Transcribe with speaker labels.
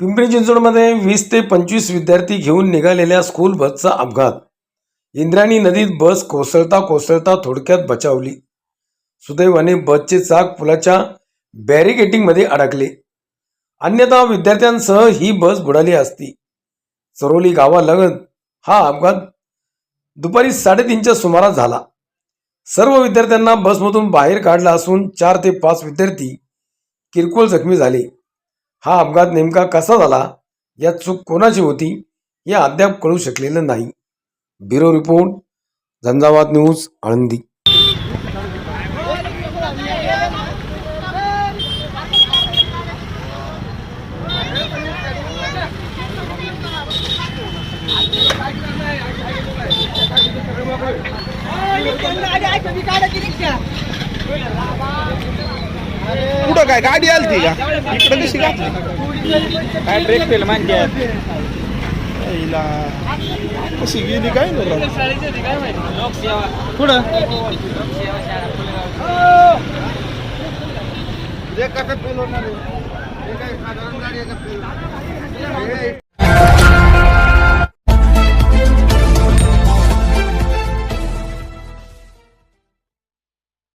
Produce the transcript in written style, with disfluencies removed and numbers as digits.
Speaker 1: पिंपरी चिंचवडमध्ये 20 ते 25 विद्यार्थी घेऊन निघालेल्या स्कूल बसचा अपघात. इंद्रायणी नदीत बस कोसळता थोडक्यात बचावली. सुदैवाने बसचे चाक पुलाच्या बॅरिकेटिंगमध्ये अडकले, अन्यथा विद्यार्थ्यांसह ही बस बुडाली असती. चरोली गावालगत हा अपघात दुपारी 3:30च्या सुमारास झाला. सर्व विद्यार्थ्यांना बसमधून बाहेर काढला असून 4 ते 5 विद्यार्थी किरकोळ जखमी झाले. हा अपघात नेमका कसा झाला, यात चूक कोणाची होती हे अद्याप कळू शकलेलं नाही. Bureau report, Jhanjhavat news, Alandi.
Speaker 2: कुठं काय गाडी आलती का इकडे कशी घातली
Speaker 3: काय ब्रेक फेल मानते
Speaker 2: हिला कशी गेली काय ना
Speaker 3: पुढं
Speaker 2: कसं फेल होणार आहे?